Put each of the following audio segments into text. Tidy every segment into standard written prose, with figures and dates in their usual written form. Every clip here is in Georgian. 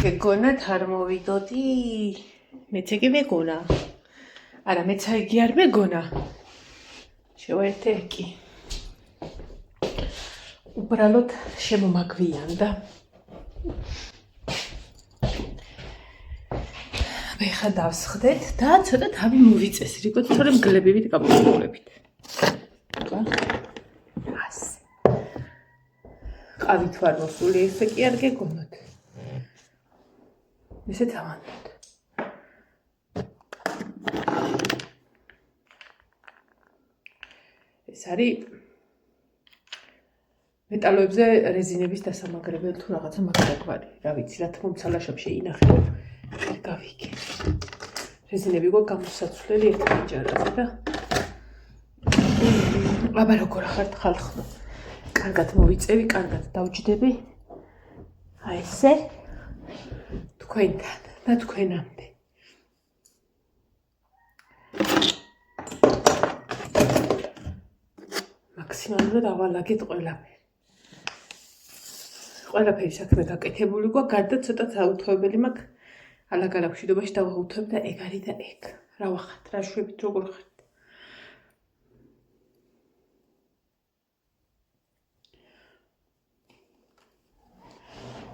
გეგონათ არ მოვიდოდი მეც იგი მეგონა არა მეც იგი არ მეგონა შევერთე კი უბრალოდ შემომაგვიანდა მე ხა დავსხდეთ და ცოტა თავი მოვიწეს რიგოთ თორემ გლებივით გაბურულებით ასე ყავით ვარ მოსული ესე კი არ გეგონოთ ესე დავანდოთ ეს არის მეტალოებზე რეზინების დასამაგრებელი თუ რაღაცა მაგდაგვარი რა ვიცი რა თქმა უნდა ლაშობ შეინახე ვერ გავიგე რეზინები გო გამოსაცვლელი ერთ პანჯარაზე და აბა როგორ ხართ ხალხო კარგად მოვიწევი კარგად დავჯდები აი ესე თქვენთან და თქვენამდე მაქსიმალურად ავალაგეთ ყველაფერი საქმე გაკეთებული გვა გარდა ცოტა დაუთოებელი მაქვს ალაგ-ალაგ მშვიდობაში დავაუთებ და ეგ არის და ეგ რა ვახართ რა შვებით როგორ ხართ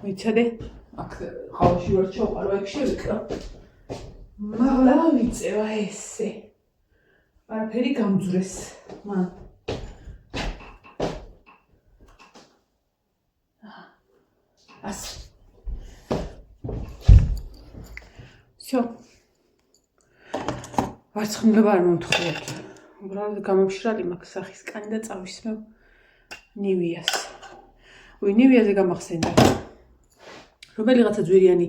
ვიცოდე აქ ხალხი ვერ ჩავყარო ეგ შევიკრა მაღლა ვიწევა ესე არაფერი გამძვრეს მან ასე всё ვარცხნილება არ მომთხოვოთ უბრალოდ გამომშრალი მაქვს სახის კანი და წავისმევ ნივიას ნივიაზე გამახსენდა რომელიღაცა ძვირიანი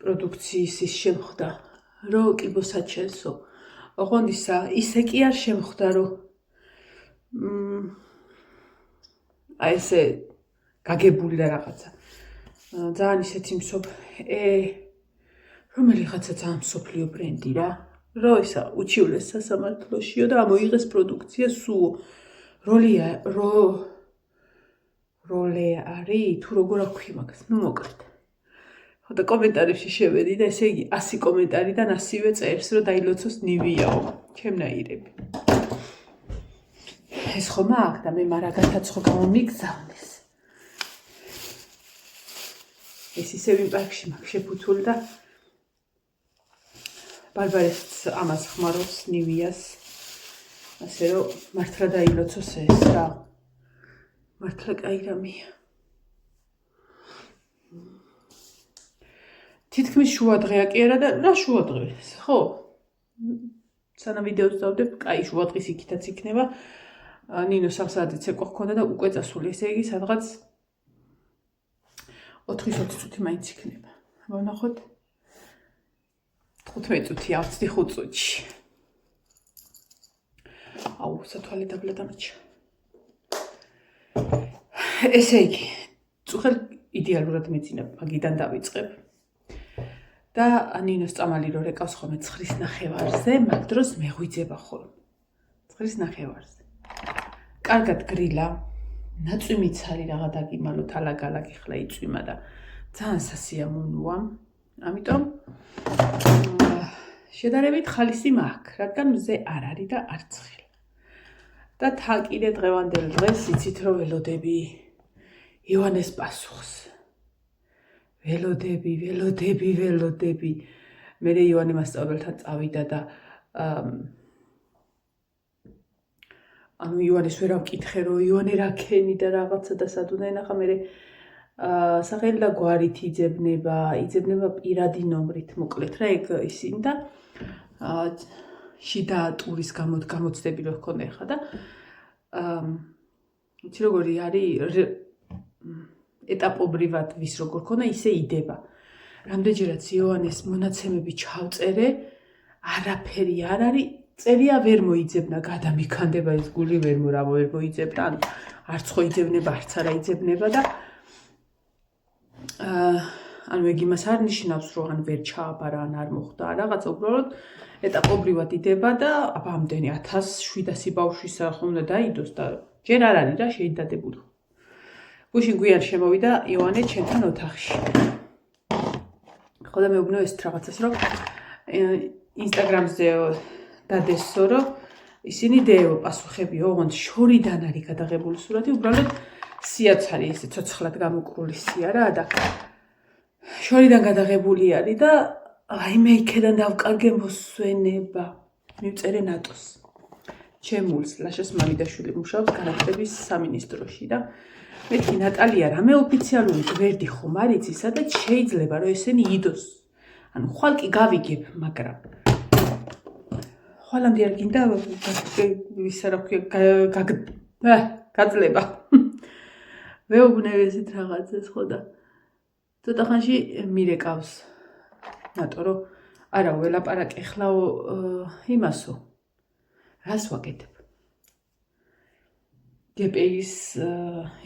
პროდუქციის ის შემხვდა რო კიბოსაჩენსო ოღონდ ისე კი არ შემხვდა რო აი ესე გაგებული და რაღაცა ძალიან ისეთი რომელიღაცა ძალიან მსოფლიო ბრენდი რა რო ისა უჩივლეს სასამართლოშიო და ამოიღეს პროდუქცია სუო როლე არის თუ როგორ აქვი მაგას ნუ მოკლედ და კომენტარებში შევედი და ესე იგი 100 კომენტარიდან 100-ვე წერს რომ დაილოცოს ნივიაო ჩემნაირები ეს ხომ აქ და მე მარაგათაც ხო გამომიგზავნეს ეს ისევ იმ პარკში მაქვს შეფუთული და ბარბარეს ამას ხმარობს ნივიას ასე რომ მართლა დაილოცოს ეს რა მართლა კაი რამეა თითქმის შუადღეა კი არა და რა შუადღეს ხო სანამ ვიდეოს დავდებ კაი შუადღის იქითაც იქნება ნინო 3 საათი ცეკვა ჰქონდა და უკვე წასული ესე იგი სადღაც 4-20 წუთი მაინც იქნება ვნახოთ 15 წუთი ავწდი 5 წუთში აუ სათვალე დაბლა დამაჩა ესე იგი წუხელ იდეალურად მეძინა მაგიდან დავიწყებ და ნინოს წამალი რო რეკავს ხოლმე 9:30-ზე მაგ დროს მეღვიძება ხოლმე 9:30-ზე კარგად გრილა ნაწვიმიც არის რაღა დაგიმალოთ ალაგ-ალაგ ხლა იწვიმა და ძალიან სასიამოვნოა ამიტომ შედარებით ხალისი მაქვს რადგან მზე არ არის და არც ხილ და კიდე დღევანდელ დღეს იცით რომ ველოდები ივანეს პასუხს ველოდები მე ივანე მასწავლებელთან წავიდა და ანუ ივანეს ვერ ავკითხე რომ ივანე რა ქენი და რაღაცა და სად უნდა ენახა მე სახელი და გვარით იძებნება პირადი ნომრით მოკლედ რა ეგ ისინი და შიდა ტურის გამოცდები რო ჰქონდა ხა და იცი როგორი არის ეტაპობრივად ვის როგორ ქონა ისე იდება რამდენჯერაც ივანეს მონაცემები ჩავწერე არაფერი არ არის წერია ვერ მოიძებნა გადამიქანდება ეს გული ვერ მოიძებნა ანუ არც ხო იძებნება არც არა იძებნება და ანუ ეგ იმას არ ნიშნავს რომ ან ვერ ჩააბარა ან არ მოხდა რაღაცა უბრალოდ ეტაპობრივად იდება და აბა ამდენი 1700 ბავშვის ხომ უნდა დაიდოს და ჯერ არ არის რა შეიდადებული გუშინ გვიან შემოვიდა ივანე ჩემთან ოთახში ხო და მეუბნეო ეს რაღაცას რომ ინსტაგრამზე დადესო რომ ისინი დეო პასუხებიო ოღონდ შორიდან არის გადაღებული სურათი უბრალოდ სიაც არის ესე ცოცხლად გამოკრული სია რა და შორიდან გადაღებული არის და აი მე იქიდან დავკარგე მოსვენება მივწერე ნატოს ჩემულს ლაშას მამიდაშვილი მუშაობს განათლების სამინისტროში და მეთქი ნატალია რამე ოფიციალური გვერდი ხომ არის ისა და შეიძლება რომ ესენი იდოს ანუ ხვალ კი გავიგებ მაგრამ ხვალამდე არ გინდა ისა რა ქვია გაძლება ვეუბნევ ესეთ რაღაცას ხო და ცოტა ხანში მირეკავს ნატო რომ არა ველაპარაკე ხლაო იმასო რას ვაკეთებ გპის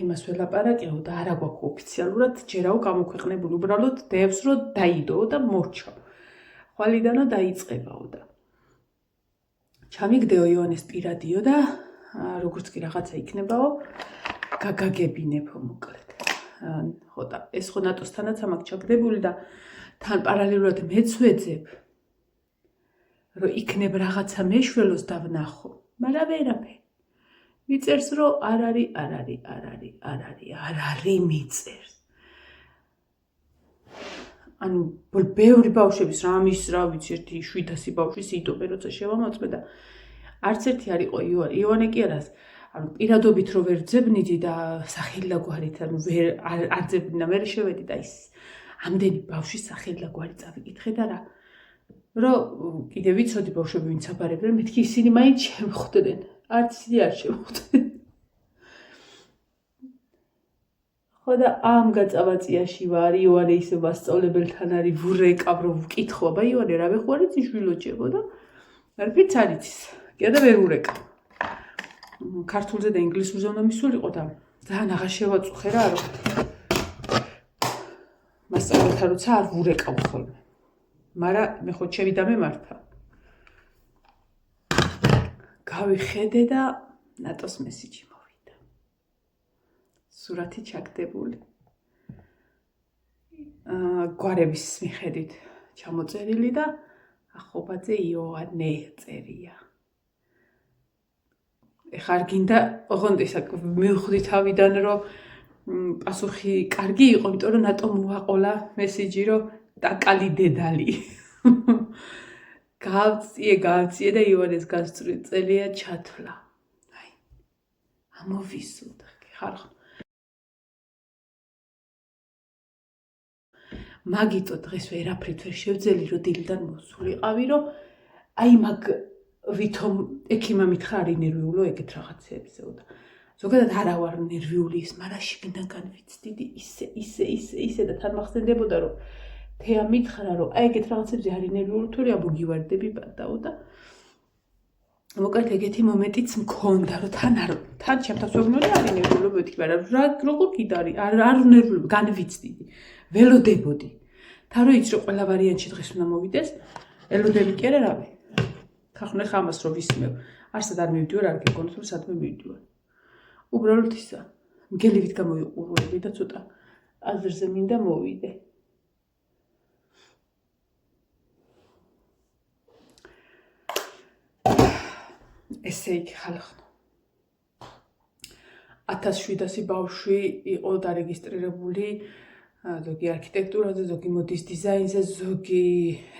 იმას ველაპარაკეო და არა გვაქვს ოფიციალურად ჯერაო გამოქვეყნებული უბრალოდ დევს რომ დაიდო და მორჩა ხვალიდანო დაიწყებაო და ჩამიგდეო იონეს პირადიო და როგორც კი რაღაცა იქნებაო გაგაგებინებო მოკლედ ხო და ეს ხო ნატოსთანაც ამაკ ჩაგდებული და თან პარალელურად მეც ვეძებ რომ იქნებ რაღაცა მეშველოს დავნახო მაგრამ ვერაფერი მიწერს რომ არ არის მიწერს ანუ ბევრი ბავშვების რამის რა ვიცი ერთი 700 ბავშვის იტოვე როცა შევამოწმე და არც ერთი არ იყო ივანე კი არას ანუ პირადობით რო ვერ ძებნიდი და სახელდაგვარით ანუ ვერ არ ძებნა მე შევედი და ის ამდენი ბავშვის სახელდაგვარი წავიკითხე და რა რომ კიდე ვიცოდი ბავშვები ვინც აბარებდნენ მეთქი ისინი მაინც შემხვდნენ არც ისინი არ შემხვდნენ ხო და ამ გაწავაწიაში ვარ ივანე ისე მასწავლებელთან არის ვურეკავ რომ ვკითხო აბა ივანე რა ვეხوارიც იშვილოჭებო და არაფერიც არ იცის კი და ვერ ვურეკავ ქართულზე და ინგლისურზე უნდა მისულიყო და ძალიან აღარ შევაწუხე რა რომ მასწავლებელთან როცა არ ვურეკავ ხოლმე მაგრამ მე ხო ჩემი დამემართა გავიხედე და ნატოს მესიჯი მოვიდა სურათი ჩაგდებული გვარების მიხედვით ჩამოწერილი და ახობაძე იოანე წერია ეხა არ გინდა ოღონდ ისა მივხვდი თავიდან რომ პასუხი კარგი იყო იმიტომ რომ ნატო მოაყოლა მესიჯი რომ ტაკალი დედალი გავწიე და ივანეს გასწრწელია ჩათვლა აი ამოვისურვ ხარ მაგიტო დღეს ვერაფრით ვერ შევძელი რომ დილიდან მოსულიყავი რომ აი მაგ ვითომ ექიმა მითხრა არის ნერვიულო ეგეთ რაღაცეებსეო და ზოგადად არა ვარ ნერვიული ის მაგრამ შიგნიდან ვიცდიდი ისე და თან მახსენდებოდა რომ თეა მითხრა რომ აი ეგეთ რაღაცებზე არის ნერვიული თუ რა მოგივარდები პატაო და მოკლედ ეგეთი მომენტიც მქონდა რომ თან ჩემთან სვეგნული არის ნერვიულო მეთქი მაგრამ როგორ კიდე არის არ ნერვიულო განვიცდიდი ველოდებოდი თან რო იცი რომ ყველა ვარიანტში დღეს უნდა მოვიდეს ელოდები კი არა რავი ხახუნე ხამას რო ვისმევ არსად არ მივდივარ არ გეკონოთ რომ სადმე მივდივარ უბრალოდ ისა მგელივით გამოიყურები და ცოტა აზრზე მინდა მოვიდე ესე იგი ხალხო 1700 ბავშვი იყო დარეგისტრირებული ზოგი არქიტექტურაზე, ზოგი მოდის დიზაინზე, ზოგი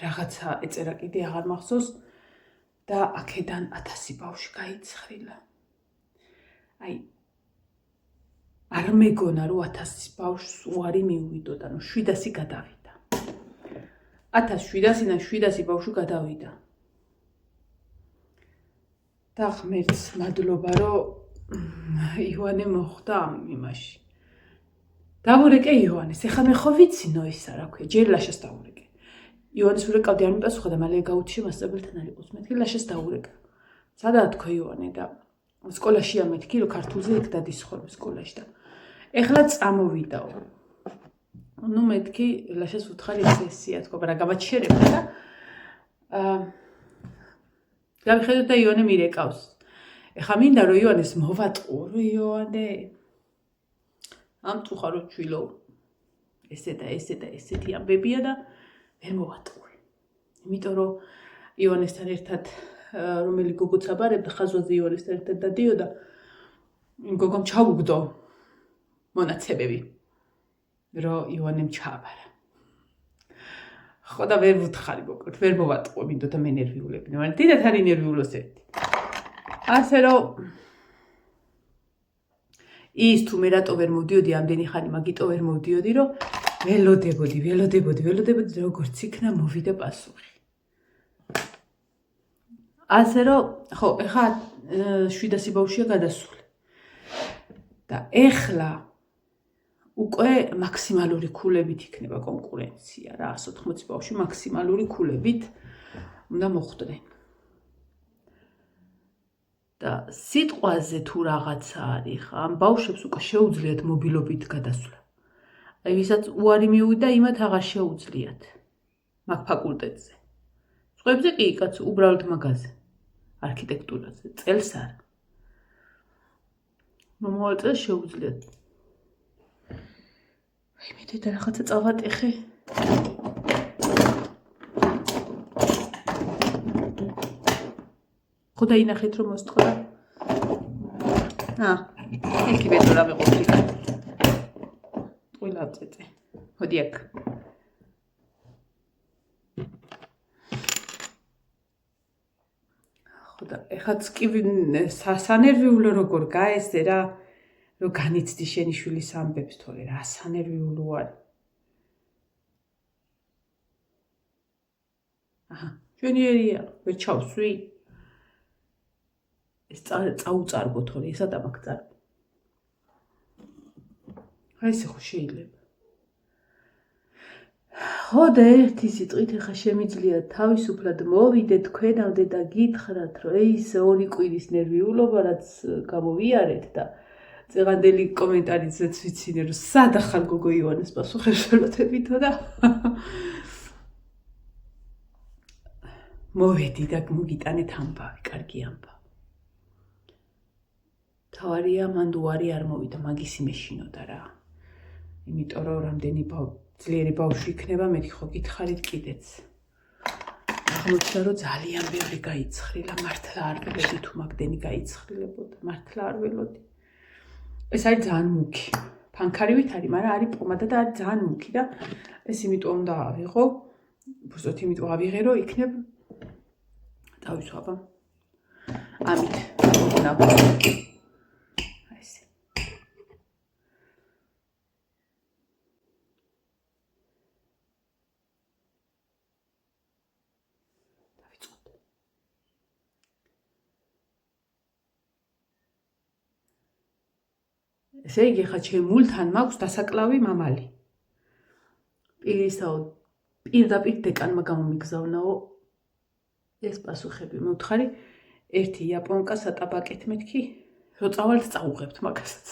რაღაცა ეწერა კიდე აღარ მახსოვს და აქედან 1000 ბავშვი გაიცხრილა. აი არ მეგონა რომ 1000 ბავშვს უარი მიუვიდოთ, ანუ 700 გადავიდა. 1700-დან 700 ბავშვი გადავიდა. და ღმერთს მადლობა რომ ივანე მოხვდა ამ იმაში. დავურეკე ივანეს, ეხლა მე ხო ვიცი ნოისა რა ქვია, ჯერ ლაშას დავურეკე. ივანეს ურეკავდი არ მიპასუხა და მალე გაუჩი მასწავლებელთან არ იყოს. მეთქი ლაშას დავურეკე. სადაა თქო ივანე და სკოლაშია მეთქი რომ ქართულზე იქ დადის ხოლმე სკოლაში და ეხლა წამოვიდაო. ნუ მეთქი ლაშას უთხარი ესეა თქო, მაგრამ გამაჩერებდა და გავიხედოთ და ივანე მირეკავს. ეხლა მინდა რომ ივანეს მოვატყურო ივანე. ამ თუ ხარო ჩვილო. ესე და ესეთი ამბებია და ვერ მოვატყუე. იმიტომ რომ ივანესთან ერთად რომელი გოგოც აბარებდა, ხაზვაზე ივანესთან ერთად დადიოდა, იმ გოგომ ჩაუგდო მონაცემები, რომ ივანემ ჩააბარა. ხო და ვერ ვუთხარი მოკლედ, ვერ მოვატყუე, მინდოდა მე ნერვიულებდი, მაგრამ დიდად არ ინერვიულოს ერთი. ასე რომ ის თუ მე რატო ვერ მოვდიოდი ამდენი ხანი, მაგიტო ვერ მოვდიოდი, რომ ველოდებოდი, როგორც იქნა მოვიდა პასუხი. ასე რომ, ხო, ეხლა 700 ბავშვია გადასული. და ეხლა უკვე მაქსიმალური ქულებით იქნება კონკურენცია რა, 180 ბავშვი მაქსიმალური ქულებით უნდა მოხვდნენ. და სიტყვაზე თუ რაღაცა არის, ხა, ამ ბავშვებს უკვე შეუძლიათ მობილობით გადასვლა. აი, ვისაც უარი მიუვიდა, იმათ აღარ შეუძლიათ მაგ ფაკულტეტზე. სხვებზე კი, კაც, უბრალოდ მაგაზე, არქიტექტურაზე, წელს არ. მომავალ წელს შეუძლიათ. აი, მე და რაღაცა წავატეხე. ხო დაინახეთ რომ მოსწყდა. იქი ბედრა მეყოფილი. ყველა წეწე. მოდი აქ. ხო და ეხაც კი სასანერვიულო როგორ გაესე რა, რომ განიცდი შენი შვილის ამბებს, თორე რა სანერვიულო არის. ჩვენიერია, ვერ ჩავსვი. ეს წაუწარბო თორე ესა დამაგწარბო. აი ესე ხო შეიძლება. ხო და ერთი სიტყვით ეხა შემიძლია თავისუფლად მოვიდე თქვენამდე და გითხრათ, რომ ეს ორი კვირის ნერვიულობა რაც გამოვიარეთ და წეღანდელი კომენტარიზეც ვიცინე, რომ სად ახალ გოგო ივანეს პასუხებს ველოდებითო და მოვედი და მოგიტანეთ ამბავი, კარგი ამბავი. თავარია მანდ უარი არ მოვიდა, მაგის იმეშინოდა რა. იმიტომ რომ რამდენი ძლიერი ბავშვი იქნება, მე ხო გითხარით კიდეც. აღმოჩნდა რომ ძალიან ბევრი გაიცხრილა, მართლა არ ველოდი თუ მაგდენი გაიცხრილებოდა, მართლა არ ველოდი. ეს არის ძალიან მუქი. ფანქარივით არის, მაგრამ არის პომადა და არის ძალიან მუქი და ეს იმიტომ უნდა ავიღო, უბრალოდ იმიტომ ავიღე რომ იქნებ დავისვაბა. ამით მოგნაბო. ესე იგი, ხა ჩემ მულთან მაქვს დასაკლავი მამალი. პირდაპირ დეკანმა გამომიგზავნაო ეს პასუხები. მე ვთხარი, ერთი იაპონკა სატაბაკეთ მეთქი, რო წავალთ წაუღებთ მაგასაც.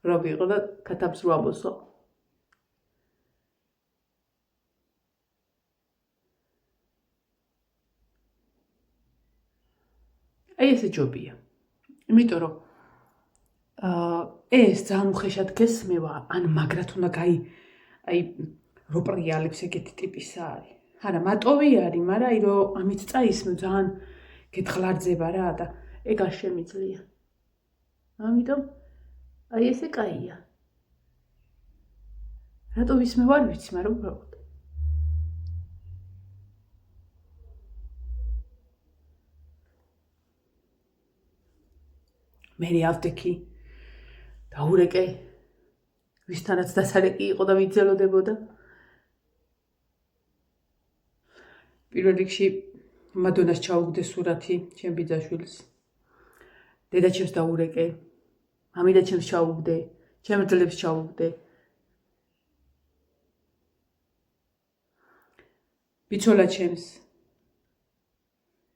რო ვიყო და ქათამს რო ამოსო. აი ესე ჯობია. იმიტომ რომ ეს ძალიან უხეშად გესმევა, ან მაგრად უნდა აი როპრიალებს ეგეთი ტიპისა არის. არა, მატოვი არის, მაგრამ აი რომ ამით წაისმევ ძალიან გეთღლარძება რა და ეგ არ შემიძლია. ამიტომ აი ესე კაია. რატო ვისმევ არ ვიცი, მაგრამ უბრალოდ. მე ავდექი დაურეკე, ვისთანაც დასარეკი იყო და ვიძელოდებოდა. პირველ რიგში მადონას ჩაუგდე სურათი, ჩემ ბიძაშვილს. დედაჩემს დაურეკე, მამიდაჩემს ჩაუგდე, ჩემ ძლებს ჩაუგდე. ბიცოლაჩემს,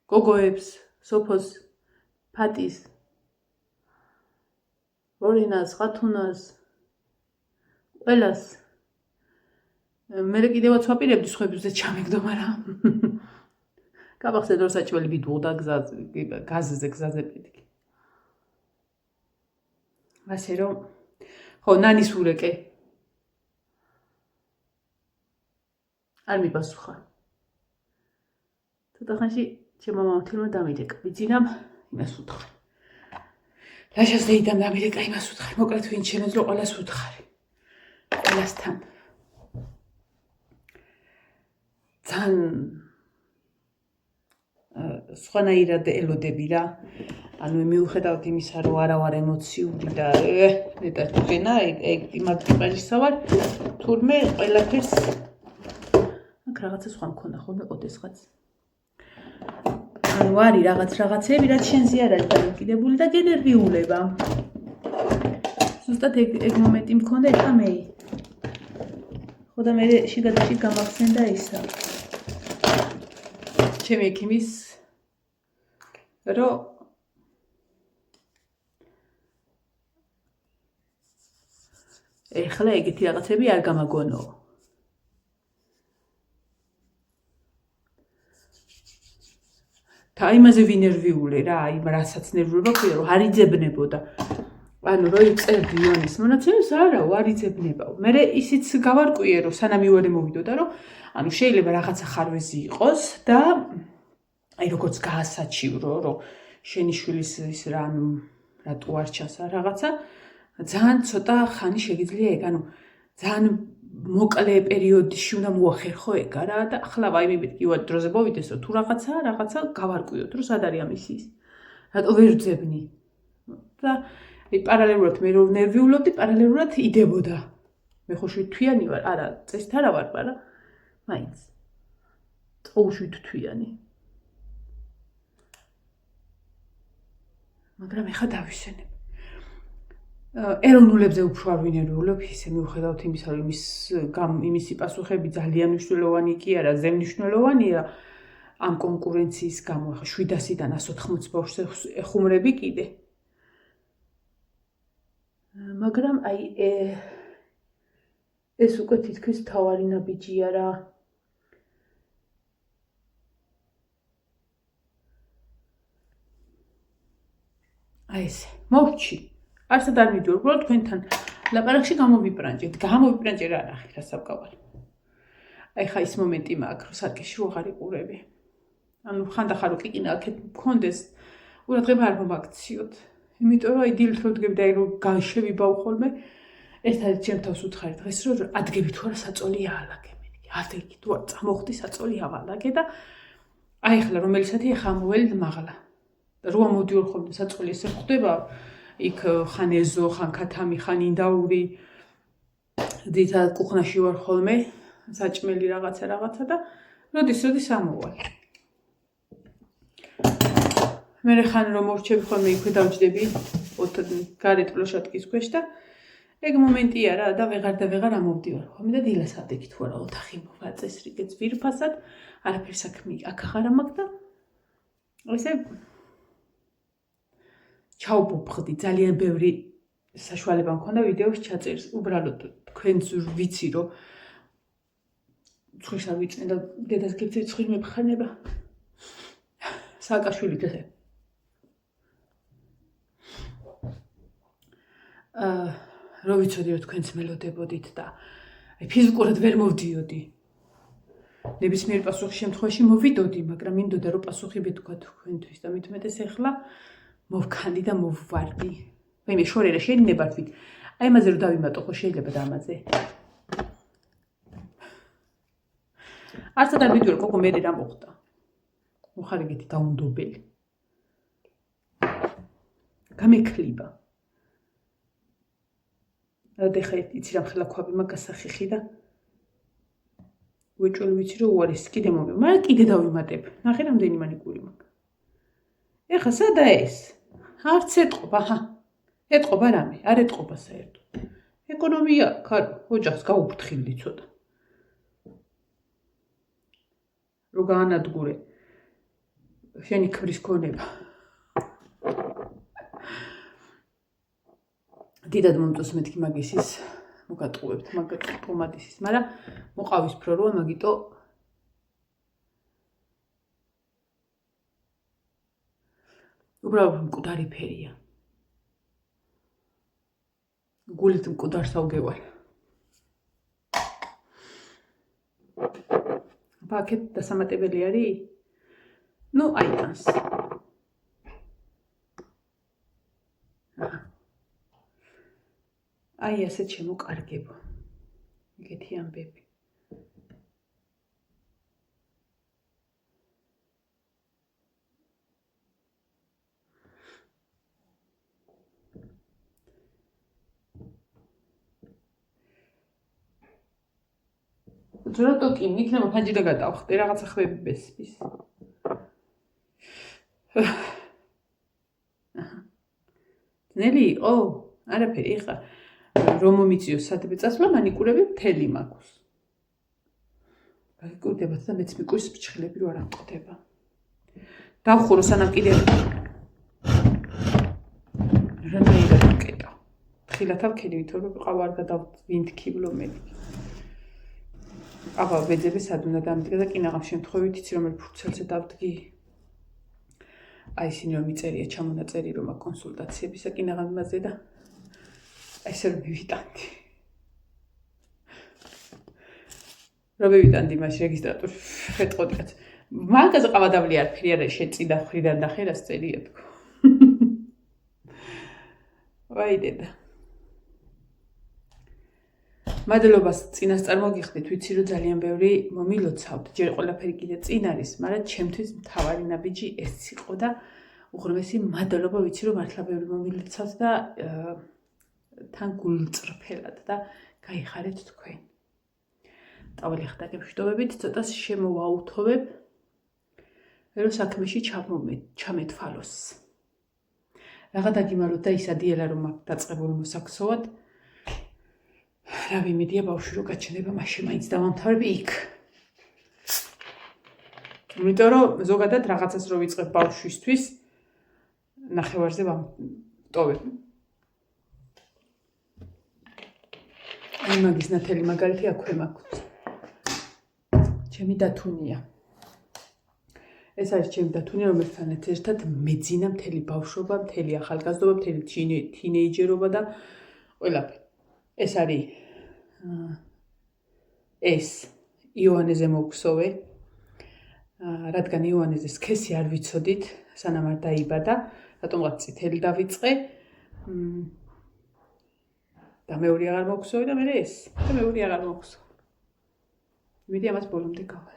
გოგოებს, სოფოს, ფატის, რორინას, ხათუნას, ყველას. მე კიდევაც ვაპირებდი სხვებზე ჩამეგდო, მაგრამ გაბახსენე რომ საჭმელი ვიდუღდა გაზზე პედიკი. ასე რომ ხო, ნანის ურეკე. არ მიპასუხა. ცოტა ხანში ჩემო მამთილმა დამირეკა. ვიძინამ იმას უთხარი. ლაშას დეიდამ დამირეკა იმას უთხარი. მოკლედ ვინ შემეძლო ყველას უთხარი. ყველასთან. ძალიან სხვანაირად ელოდები რა. ანუ მიუხედავად იმისა, რომ არა ვარ ემოციური და ნეტარ თქვენა, ეგ იმად ტიპაჟისა ვარ, თურმე ყველაფერს აქ რაღაცა სხვა მქონდა ხოლმე ოდესღაც. ანუ არის რაღაცეები, რაც შენზე არ არის დამოკიდებული და გენერვიულება. ზუსტად ეგ მომენტი მქონდა ეხლა მე. ხო და მე შიგადაში გამახსენდა ისა. ჩემი ექიმის რომ ეხლა ეგეთი რაღაცები არ გამაგონო. და იმაზე ვინერვიულე რა, იმ რასაც ნერვიულობა ქვია, რომ არ იძებნებოდა. ანუ რო იწერდი იონის მონაცემს, არა, არ იძებნებაო. მე ისიც გავარკვიე, რომ სანამ ივარე მოვიდოდა, რომ ანუ შეიძლება რაღაცა ხარვეზი იყოს და აი როგორც გაასაჩივრო, რომ შენი შვილის ის რა რატო არ ჩანს რაღაცა, ძალიან ცოტა ხანი შეგიძლია ეგ, ანუ ძალიან მოკლე პერიოდში უნდა მოახერხო ეგ რა და ახლა ვაიმე მეთქი დროზე მოვიდეს, რომ თუ რაღაცა გავარკვიოთ, რომ სად არის ამის ის. რატო ვერ ვძებნი? და აი პარალელურად მე რომ ნერვიულობდი, პარალელურად იდებოდა. მე ხო შვიდთვიანი ვარ, არა, წესით არა ვარ, მაგრამ მაინც. შვიდთვიანი. მაგრამ ეხა დავისვენებ. ეროვნულებზე უფრო არ ვინერვიულობ, ისე მიუხედავად იმისა, რომ იმისი პასუხები ძალიან მნიშვნელოვანი კი არა, ზემნიშნულოვანია ამ კონკურენციის გამო, ახლა 700-დან 180 ბავშვს ეხუმრები კიდე. მაგრამ აი ეს უკვე თითქმის თავარი ნაბიჯია რა. აი ესე, მოვჩი. არსად არ მიდიოდი, უბრალოდ თქვენთან ლაპარაკში გამოვიბრანჭეთ. გამოვიბრანჭე რა ნახე, რა საბკავალი. აი ხა ის მომენტი მაქვს, რომ სარკეში ვაღარ იყურები. ანუ ხანდახარ რო კიკინა აქეთ მქონდეს, ურადღება არ მომაქციოთ. იმიტომ რომ აი დილით რო ვდგები და აი რო შევიბავ ხოლმე, ერთადერთი ჩემ თავს უთხარი დღეს რომ ადგები თუ არა საწოლი აალაგე მეთქი. ადგები თუ არა წამოხდი საწოლი ავალაგე და აი ხლა რომელიცათი ხა მოველი მაღლა. რო ამოდიორ ხოლმე საწოლი ესე ხდება იქ ხან ეზო, ხან ქათამი, ხან ინდაური დითა კუხნაში ვარ ხოლმე, საჭმელი რაღაცა და როდის ამოვალ. მე ხან რომ მორჩები ხოლმე იქვე დავჯდები გარეთ პლოშატკის ქვეშ და ეგ მომენტია რა და ვეღარ ამოვდივარ ხოლმე და დილას ადექი თუ არა ოთახი მოვაწესრიგე ძვირფასად, არაფერ საქმე აქ აღარ მაქვს და ესე ჩაუბობხდი, ძალიან ბევრი საშუალება მქონდა ვიდეოს ჩაწერს. უბრალოდ თქვენს ვიცი რომ ცხვირს არ ვიწნე და დედას გეცე ცხვირი მეფხანება. სააკაშვილი დღე. რო ვიცოდი რომ თქვენც მელოდებოდით და ფიზიკურად ვერ მოვდიოდი. ნებისმიერ პასუხის შემთხვევაში მოვიდოდი, მაგრამ მინდოდა რომ პასუხი ვეთქვა თქვენთვის და მithumetes ეხლა მოვქანდი და მოვვარდი. ვაიმე შორერა შეიძლება თვით. აი ამაზე რომ დავიმატო ხო შეიძლება და ამაზე. არცად არ ვიდიოდი კოკო მე რა მოხდა. მოხარიგეთი დაუნდობელი. გამექლიბა. და ხა იცი რა ხელა ქვაბი მაგას სახიხი და ვეჭველი ვიცი რომ უარეს კიდე მომე. მაგრამ კიდე დავიმატებ. ნახე რამდენი მანიკური მაქვს. ეხა სადა ეს? არც ეტყობა, ეტყობა რამე, არ ეტყობა საერთოდ. ეკონომია, ოჯახს გაუფრთხილდი ცოტა. რო გაანადგურე შენი ქმრის ქონება. დიდად მომწონს მეთქი მაგისის მოგატყუებთ პომადისის, მაგრამ მოყავისფრო როა, მაგიტო უბრალოდ მკვდარი ფერია. გულით მკვდარს ავგევარ. აბა აქეთ დასამატებელი არის? ნუ აიტანს. აი ასეთ შემოკარგებო. ეგეთი ამბები. რატო კი იქნება ფანჯირა გადავხტე რაღაცა ხვები ბესის. ძნელი იყო? არაფერი, ეხლა რომ მომიწიოს სადმე წასვლა, მანიკურები მთელი მაქვს. გაგიკურდებათ და მეც მიკვირს ფრჩხილები რო არ ამყდება. დავხურო სანამ კიდე რანაირად ვკეტა. ხილათა ვქენი ვითომ რომ ყავა არ გადავინთქიბლო მე. აბა ვეძებე სად უნდა დამდგა და კინაღამ შემთხვევით იცი რომელი ფურცელზე დავდგი. აი ისინი რომ მიწერია ჩამონაწერი რომ აქვს კონსულტაციებისა კინაღამ იმაზე და ესე რომ მივიტანდი. რომ მივიტანდი მაშინ რეგისტრატორში ვეთყოდი კაც. მაგაზე ყავადავლი არაფერი არ არის შენ წინ და ხრიდან და ხერას წერია თქო. ვაი დედა. მადლობას წინასწარ მოგიხდით, ვიცი რომ ძალიან ბევრი მომილოცავთ. ჯერ ყველაფერი კიდე წინ არის, მაგრამ ჩემთვის მთავარი ნაბიჯი ეს იყო და უღრმესი მადლობა ვიცი რომ მართლა ბევრი მომილოცავთ და თან გულწრფელად და გაიხარეთ თქვენ. ტავალი ხდაგებს შტობებით, ცოტას შემოვაუთოვებ, რომ საქმეში ჩამეთვალოს. რაღა დაგიმალოთ და ის ადიელა რომ აქ დაწყებული მოსაქსოვად. რა ვიმედია ბავშვი რო გაჩნდება, მაშინ მაინც დავამთავრები იქ. იმიტომ რომ ზოგადად რაღაცას რო ვიწყებ ბავშვისთვის, ნახევარზე ვტოვებ. აი მაგის ნათელი მაგალითი აქვე მაქვს. ჩემი დათუნია. ეს არის ჩემი დათუნია, რომელთანაც ერთად მეძინა მთელი ბავშვობა, მთელი ახალგაზრდობა, მთელი თინეიჯერობა და ყველაფერი. ეს არის ეს იოანეზე მოგხსოვე, რადგან იოანეზეს სქესი არ ვიცოდით, სანამ არ დაიბადა, რატომღაც წითელი დავიწყე და მეორე აღარ მოგხსოვე და მე ეს და მეორე აღარ მოგხსოვე. იმედი ამას ბოლომდე გავალ.